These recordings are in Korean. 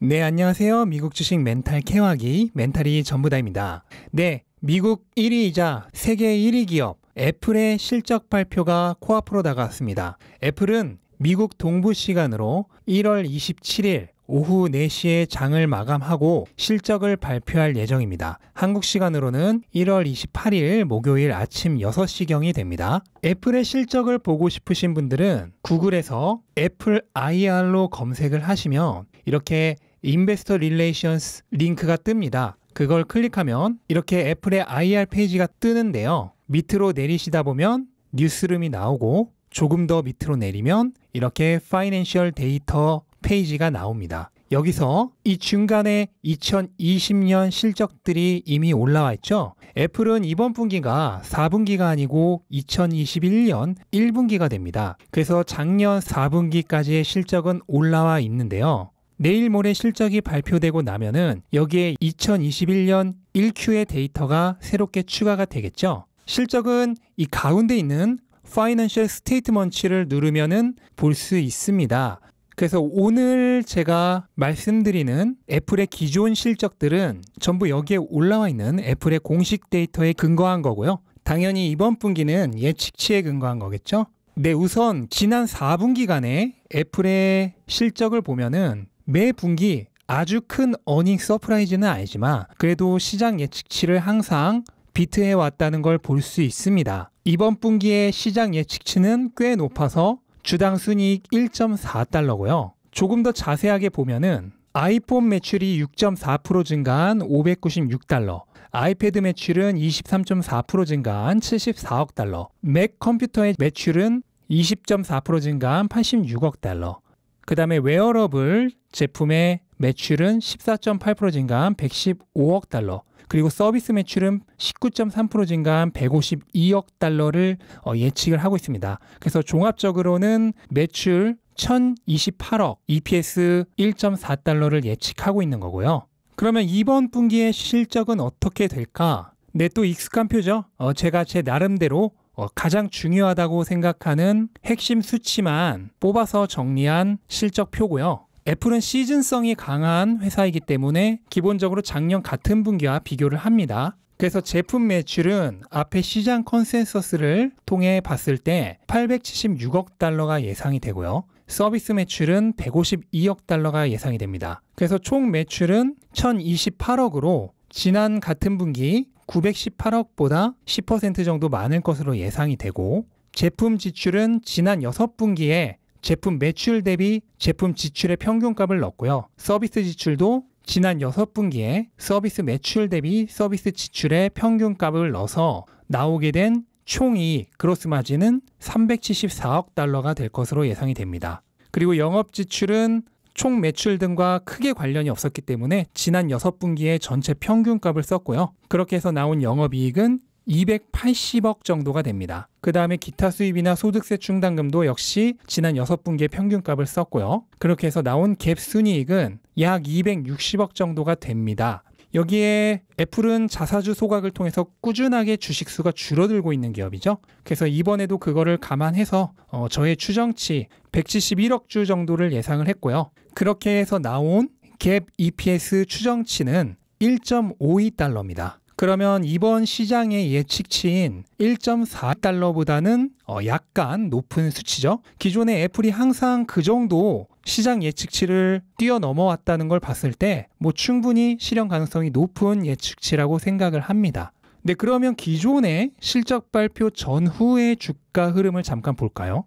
네, 안녕하세요. 미국 주식 멘탈 캐화기 멘탈이 전부다입니다. 네, 미국 1위이자 세계 1위 기업 애플의 실적 발표가 코앞으로 다가왔습니다. 애플은 미국 동부 시간으로 1월 27일 오후 4시에 장을 마감하고 실적을 발표할 예정입니다. 한국 시간으로는 1월 28일 목요일 아침 6시경이 됩니다. 애플의 실적을 보고 싶으신 분들은 구글에서 애플 IR로 검색을 하시면 이렇게 인베스터 릴레이션스 링크가 뜹니다. 그걸 클릭하면 이렇게 애플의 IR 페이지가 뜨는데요. 밑으로 내리시다 보면 뉴스룸이 나오고 조금 더 밑으로 내리면 이렇게 파이낸셜 데이터 페이지가 나옵니다. 여기서 이 중간에 2020년 실적들이 이미 올라와 있죠. 애플은 이번 분기가 4분기가 아니고 2021년 1분기가 됩니다. 그래서 작년 4분기까지의 실적은 올라와 있는데요. 내일 모레 실적이 발표되고 나면은 여기에 2021년 1Q의 데이터가 새롭게 추가가 되겠죠. 실적은 이 가운데 있는 파이낸셜 스테이트먼트를 누르면은 볼 수 있습니다. 그래서 오늘 제가 말씀드리는 애플의 기존 실적들은 전부 여기에 올라와 있는 애플의 공식 데이터에 근거한 거고요. 당연히 이번 분기는 예측치에 근거한 거겠죠. 네, 우선 지난 4분기간에 애플의 실적을 보면은 매 분기 아주 큰 어닝 서프라이즈는 아니지만 그래도 시장 예측치를 항상 비트해 왔다는 걸 볼 수 있습니다. 이번 분기의 시장 예측치는 꽤 높아서 주당 순이익 1.4달러고요. 조금 더 자세하게 보면은 아이폰 매출이 6.4% 증가한 596달러, 아이패드 매출은 23.4% 증가한 74억 달러, 맥 컴퓨터의 매출은 20.4% 증가한 86억 달러, 그 다음에 웨어러블 제품의 매출은 14.8% 증가한 115억 달러, 그리고 서비스 매출은 19.3% 증가한 152억 달러를 예측을 하고 있습니다. 그래서 종합적으로는 매출 1028억, EPS 1.4달러를 예측하고 있는 거고요. 그러면 이번 분기의 실적은 어떻게 될까? 네, 또 익숙한 표죠. 제가 제 나름대로 가장 중요하다고 생각하는 핵심 수치만 뽑아서 정리한 실적표고요. 애플은 시즌성이 강한 회사이기 때문에 기본적으로 작년 같은 분기와 비교를 합니다. 그래서 제품 매출은 앞에 시장 컨센서스를 통해 봤을 때 876억 달러가 예상이 되고요. 서비스 매출은 152억 달러가 예상이 됩니다. 그래서 총 매출은 1028억으로 지난 같은 분기 918억보다 10% 정도 많을 것으로 예상이 되고, 제품 지출은 지난 6분기에 제품 매출 대비 제품 지출의 평균값을 넣었고요. 서비스 지출도 지난 6분기에 서비스 매출 대비 서비스 지출의 평균값을 넣어서 나오게 된 총이익 그로스 마진은 374억 달러가 될 것으로 예상이 됩니다. 그리고 영업 지출은 총 매출 등과 크게 관련이 없었기 때문에 지난 6분기의 전체 평균값을 썼고요. 그렇게 해서 나온 영업이익은 280억 정도가 됩니다. 그 다음에 기타 수입이나 소득세 충당금도 역시 지난 6분기의 평균값을 썼고요. 그렇게 해서 나온 갭 순이익은 약 260억 정도가 됩니다. 여기에 애플은 자사주 소각을 통해서 꾸준하게 주식수가 줄어들고 있는 기업이죠. 그래서 이번에도 그거를 감안해서 저의 추정치 171억 주 정도를 예상을 했고요. 그렇게 해서 나온 갭 EPS 추정치는 1.52달러입니다. 그러면 이번 시장의 예측치인 1.4달러보다는 약간 높은 수치죠. 기존에 애플이 항상 그 정도 시장 예측치를 뛰어넘어왔다는 걸 봤을 때 충분히 실현 가능성이 높은 예측치라고 생각을 합니다. 네, 그러면 기존의 실적 발표 전후의 주가 흐름을 잠깐 볼까요?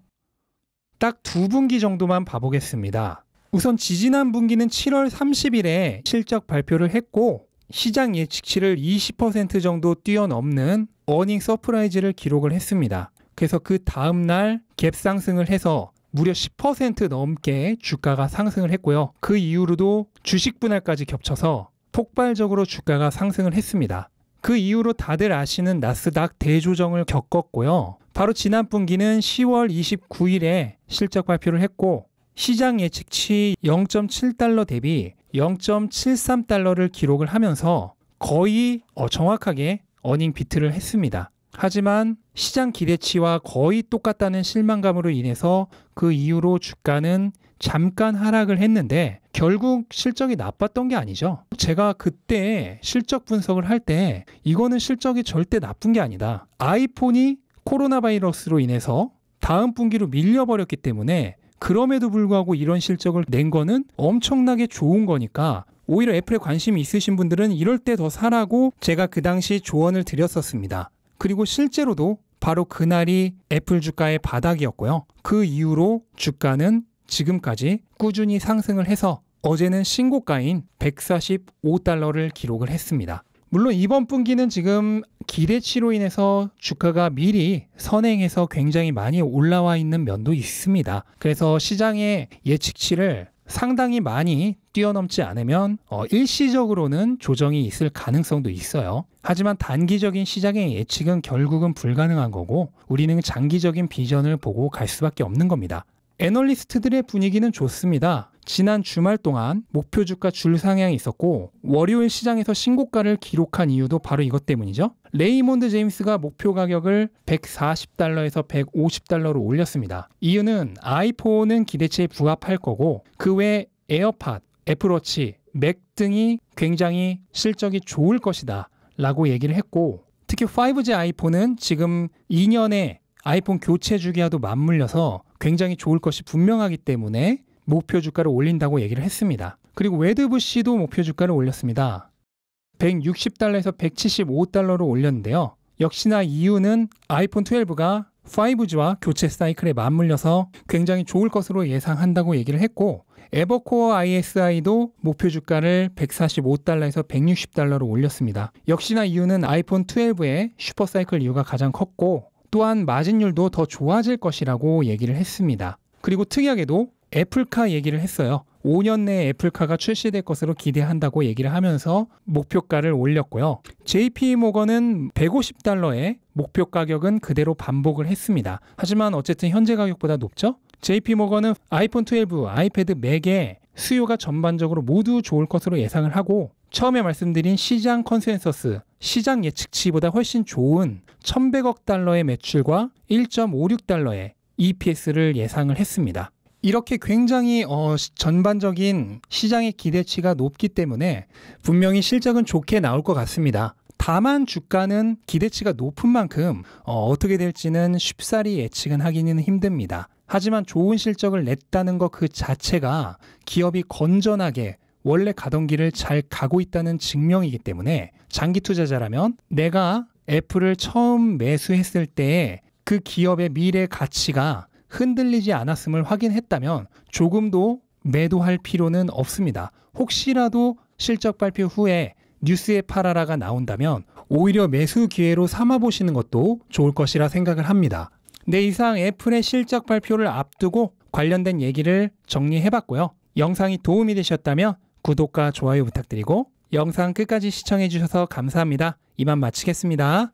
딱 2분기 정도만 봐보겠습니다. 우선 지지난 분기는 7월 30일에 실적 발표를 했고 시장 예측치를 20% 정도 뛰어넘는 어닝 서프라이즈를 기록을 했습니다. 그래서 그 다음날 갭 상승을 해서 무려 10% 넘게 주가가 상승을 했고요. 그 이후로도 주식 분할까지 겹쳐서 폭발적으로 주가가 상승을 했습니다. 그 이후로 다들 아시는 나스닥 대조정을 겪었고요. 바로 지난 분기는 10월 29일에 실적 발표를 했고 시장 예측치 0.7달러 대비 0.73달러를 기록을 하면서 거의 정확하게 어닝 비트를 했습니다. 하지만 시장 기대치와 거의 똑같다는 실망감으로 인해서 그 이후로 주가는 잠깐 하락을 했는데 결국 실적이 나빴던 게 아니죠. 제가 그때 실적 분석을 할 때 이거는 실적이 절대 나쁜 게 아니다. 아이폰이 코로나 바이러스로 인해서 다음 분기로 밀려버렸기 때문에 그럼에도 불구하고 이런 실적을 낸 거는 엄청나게 좋은 거니까 오히려 애플에 관심이 있으신 분들은 이럴 때 더 사라고 제가 그 당시 조언을 드렸었습니다. 그리고 실제로도 바로 그날이 애플 주가의 바닥이었고요. 그 이후로 주가는 지금까지 꾸준히 상승을 해서 어제는 신고가인 145달러를 기록을 했습니다. 물론 이번 분기는 지금 기대치로 인해서 주가가 미리 선행해서 굉장히 많이 올라와 있는 면도 있습니다. 그래서 시장의 예측치를 상당히 많이 뛰어넘지 않으면 일시적으로는 조정이 있을 가능성도 있어요. 하지만 단기적인 시장의 예측은 결국은 불가능한 거고 우리는 장기적인 비전을 보고 갈 수밖에 없는 겁니다. 애널리스트들의 분위기는 좋습니다. 지난 주말 동안 목표 주가 줄 상향이 있었고 월요일 시장에서 신고가를 기록한 이유도 바로 이것 때문이죠. 레이몬드 제임스가 목표 가격을 140달러에서 150달러로 올렸습니다. 이유는 아이폰은 기대치에 부합할 거고 그 외 에어팟, 애플워치, 맥 등이 굉장히 실적이 좋을 것이다 라고 얘기를 했고 특히 5G 아이폰은 지금 2년의 아이폰 교체 주기와도 맞물려서 굉장히 좋을 것이 분명하기 때문에 목표 주가를 올린다고 얘기를 했습니다. 그리고 웨드부시도 목표 주가를 올렸습니다. 160달러에서 175달러로 올렸는데요. 역시나 이유는 아이폰 12가 5G와 교체 사이클에 맞물려서 굉장히 좋을 것으로 예상한다고 얘기를 했고 에버코어 ISI도 목표 주가를 145달러에서 160달러로 올렸습니다. 역시나 이유는 아이폰 12의 슈퍼사이클 이유가 가장 컸고 또한 마진율도 더 좋아질 것이라고 얘기를 했습니다. 그리고 특이하게도 애플카 얘기를 했어요. 5년 내에 애플카가 출시될 것으로 기대한다고 얘기를 하면서 목표가를 올렸고요. JP모건은 150달러에 목표 가격은 그대로 반복을 했습니다. 하지만 어쨌든 현재 가격보다 높죠? JP모건은 아이폰 12, 아이패드 맥의 수요가 전반적으로 모두 좋을 것으로 예상을 하고 처음에 말씀드린 시장 컨센서스, 시장 예측치보다 훨씬 좋은 1,100억 달러의 매출과 1.56달러의 EPS를 예상을 했습니다. 이렇게 굉장히 전반적인 시장의 기대치가 높기 때문에 분명히 실적은 좋게 나올 것 같습니다. 다만 주가는 기대치가 높은 만큼 어떻게 될지는 쉽사리 예측은 하기는 힘듭니다. 하지만 좋은 실적을 냈다는 것 그 자체가 기업이 건전하게 원래 가던 길을 잘 가고 있다는 증명이기 때문에 장기 투자자라면 내가 애플을 처음 매수했을 때의 그 기업의 미래 가치가 흔들리지 않았음을 확인했다면 조금도 매도할 필요는 없습니다. 혹시라도 실적 발표 후에 뉴스에 팔아라가 나온다면 오히려 매수 기회로 삼아보시는 것도 좋을 것이라 생각을 합니다. 네, 이상 애플의 실적 발표를 앞두고 관련된 얘기를 정리해봤고요. 영상이 도움이 되셨다면 구독과 좋아요 부탁드리고 영상 끝까지 시청해주셔서 감사합니다. 이만 마치겠습니다.